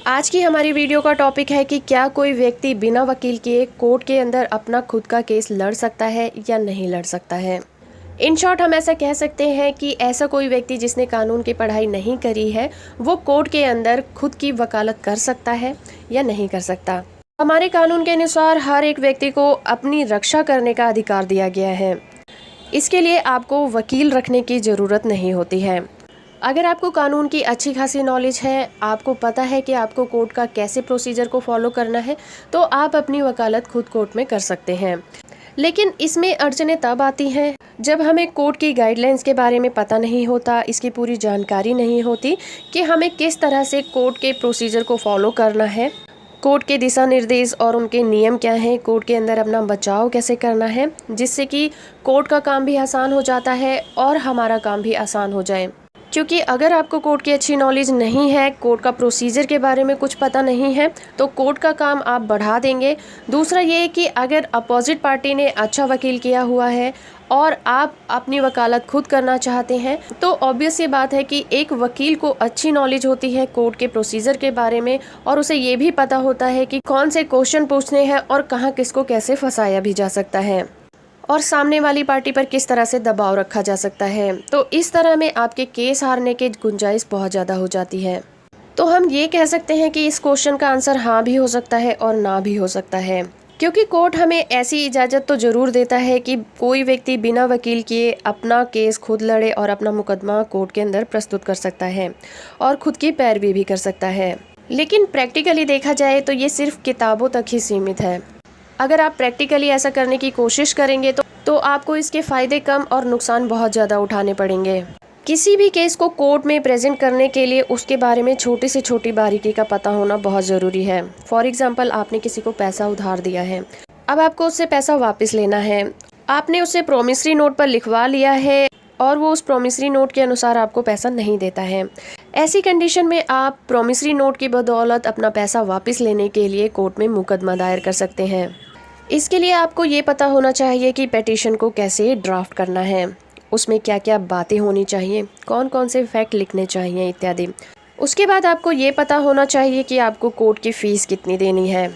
आज की हमारी वीडियो का टॉपिक है कि क्या कोई व्यक्ति बिना वकील के कोर्ट के अंदर अपना खुद का केस लड़ सकता है या नहीं लड़ सकता है। इन शॉर्ट हम ऐसा कह सकते हैं कि ऐसा कोई व्यक्ति जिसने कानून की पढ़ाई नहीं करी है वो कोर्ट के अंदर खुद की वकालत कर सकता है या नहीं कर सकता। हमारे कानून के अनुसार हर एक व्यक्ति को अपनी रक्षा करने का अधिकार दिया गया है। इसके लिए आपको वकील रखने की ज़रूरत नहीं होती है। अगर आपको कानून की अच्छी खासी नॉलेज है, आपको पता है कि आपको कोर्ट का कैसे प्रोसीजर को फॉलो करना है, तो आप अपनी वकालत खुद कोर्ट में कर सकते हैं। लेकिन इसमें अड़चनें तब आती हैं जब हमें कोर्ट की गाइडलाइंस के बारे में पता नहीं होता, इसकी पूरी जानकारी नहीं होती कि हमें किस तरह से कोर्ट के प्रोसीजर को फॉलो करना है, कोर्ट के दिशा निर्देश और उनके नियम क्या हैं, कोर्ट के अंदर अपना बचाव कैसे करना है, जिससे कि कोर्ट का काम भी आसान हो जाता है और हमारा काम भी आसान हो जाए। क्योंकि अगर आपको कोर्ट की अच्छी नॉलेज नहीं है, कोर्ट का प्रोसीजर के बारे में कुछ पता नहीं है, तो कोर्ट का काम आप बढ़ा देंगे। दूसरा ये कि अगर अपोजिट पार्टी ने अच्छा वकील किया हुआ है और आप अपनी वकालत खुद करना चाहते हैं, तो ऑब्वियस ये बात है कि एक वकील को अच्छी नॉलेज होती है कोर्ट के प्रोसीजर के बारे में और उसे ये भी पता होता है कि कौन से क्वेश्चन पूछने हैं और कहाँ किसको कैसे फंसाया भी जा सकता है और सामने वाली पार्टी पर किस तरह से दबाव रखा जा सकता है। तो इस तरह में आपके केस हारने की गुंजाइश बहुत ज़्यादा हो जाती है। तो हम ये कह सकते हैं कि इस क्वेश्चन का आंसर हाँ भी हो सकता है और ना भी हो सकता है, क्योंकि कोर्ट हमें ऐसी इजाज़त तो ज़रूर देता है कि कोई व्यक्ति बिना वकील किए अपना केस खुद लड़े और अपना मुकदमा कोर्ट के अंदर प्रस्तुत कर सकता है और खुद की पैरवी भी कर सकता है। लेकिन प्रैक्टिकली देखा जाए तो ये सिर्फ किताबों तक ही सीमित है। अगर आप प्रैक्टिकली ऐसा करने की कोशिश करेंगे तो आपको इसके फ़ायदे कम और नुकसान बहुत ज़्यादा उठाने पड़ेंगे। किसी भी केस को कोर्ट में प्रेजेंट करने के लिए उसके बारे में छोटी से छोटी बारीकी का पता होना बहुत ज़रूरी है। फॉर एग्जांपल, आपने किसी को पैसा उधार दिया है, अब आपको उससे पैसा वापस लेना है। आपने उसे प्रोमिसरी नोट पर लिखवा लिया है और वो उस प्रोमिसरी नोट के अनुसार आपको पैसा नहीं देता है। ऐसी कंडीशन में आप प्रोमिसरी नोट की बदौलत अपना पैसा वापस लेने के लिए कोर्ट में मुकदमा दायर कर सकते हैं। इसके लिए आपको ये पता होना चाहिए कि पिटीशन को कैसे ड्राफ्ट करना है, उसमें क्या क्या बातें होनी चाहिए, कौन कौन से फैक्ट लिखने चाहिए इत्यादि। उसके बाद आपको ये पता होना चाहिए कि आपको कोर्ट की फ़ीस कितनी देनी है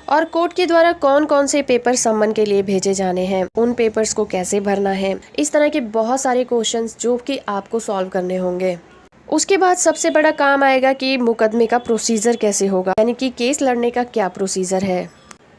और कोर्ट के द्वारा कौन कौन से पेपर सम्मन के लिए भेजे जाने हैं, उन पेपर्स को कैसे भरना है। इस तरह के बहुत सारे क्वेश्चंस जो कि आपको सॉल्व करने होंगे। उसके बाद सबसे बड़ा काम आएगा कि मुकदमे का प्रोसीजर कैसे होगा, यानी कि केस लड़ने का क्या प्रोसीजर है।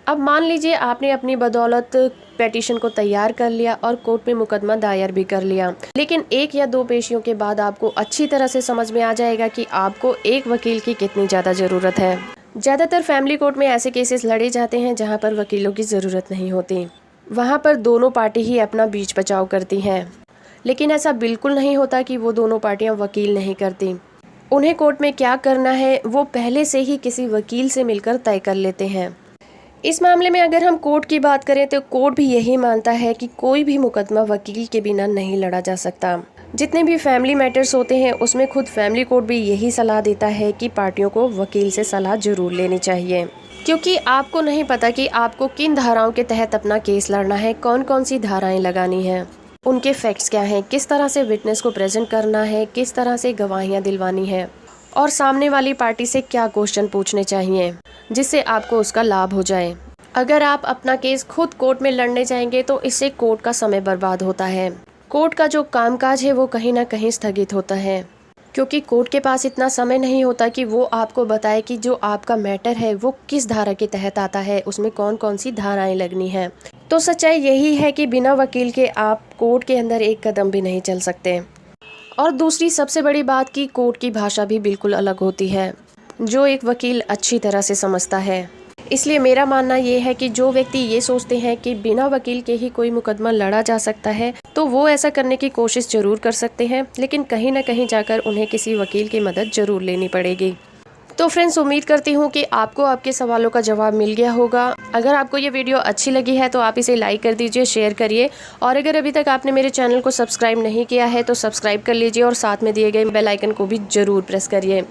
अब मान लीजिए आपने अपनी बदौलत पिटीशन को तैयार कर लिया और कोर्ट में मुकदमा दायर भी कर लिया, लेकिन 1 या 2 पेशियों के बाद आपको अच्छी तरह से समझ में आ जाएगा कि आपको एक वकील की कितनी ज़्यादा ज़रूरत है। ज़्यादातर फैमिली कोर्ट में ऐसे केसेस लड़े जाते हैं जहां पर वकीलों की ज़रूरत नहीं होती। वहां पर दोनों पार्टी ही अपना बीच बचाव करती हैं, लेकिन ऐसा बिल्कुल नहीं होता कि वो दोनों पार्टियाँ वकील नहीं करती। उन्हें कोर्ट में क्या करना है वो पहले से ही किसी वकील से मिलकर तय कर लेते हैं। इस मामले में अगर हम कोर्ट की बात करें तो कोर्ट भी यही मानता है कि कोई भी मुकदमा वकील के बिना नहीं लड़ा जा सकता। जितने भी फैमिली मैटर्स होते हैं उसमें खुद फैमिली कोर्ट भी यही सलाह देता है कि पार्टियों को वकील से सलाह जरूर लेनी चाहिए, क्योंकि आपको नहीं पता कि आपको किन धाराओं के तहत अपना केस लड़ना है, कौन कौन सी धाराएं लगानी हैं, उनके फैक्ट्स क्या हैं, किस तरह से विटनेस को प्रेजेंट करना है, किस तरह से गवाहियाँ दिलवानी है और सामने वाली पार्टी से क्या क्वेश्चन पूछने चाहिए जिससे आपको उसका लाभ हो जाए। अगर आप अपना केस खुद कोर्ट में लड़ने जाएंगे तो इससे कोर्ट का समय बर्बाद होता है। कोर्ट का जो कामकाज है वो कहीं ना कहीं स्थगित होता है, क्योंकि कोर्ट के पास इतना समय नहीं होता कि वो आपको बताए कि जो आपका मैटर है वो किस धारा के तहत आता है, उसमें कौन कौन सी धाराएं लगनी है। तो सच्चाई यही है कि बिना वकील के आप कोर्ट के अंदर एक कदम भी नहीं चल सकते। और दूसरी सबसे बड़ी बात कि कोर्ट की भाषा भी बिल्कुल अलग होती है, जो एक वकील अच्छी तरह से समझता है। इसलिए मेरा मानना ये है कि जो व्यक्ति ये सोचते हैं कि बिना वकील के ही कोई मुकदमा लड़ा जा सकता है, तो वो ऐसा करने की कोशिश जरूर कर सकते हैं, लेकिन कहीं ना कहीं जाकर उन्हें किसी वकील की मदद जरूर लेनी पड़ेगी। तो फ्रेंड्स, उम्मीद करती हूँ कि आपको आपके सवालों का जवाब मिल गया होगा। अगर आपको ये वीडियो अच्छी लगी है तो आप इसे लाइक कर दीजिए, शेयर करिए और अगर अभी तक आपने मेरे चैनल को सब्सक्राइब नहीं किया है तो सब्सक्राइब कर लीजिए और साथ में दिए गए बेल आइकन को भी ज़रूर प्रेस करिए।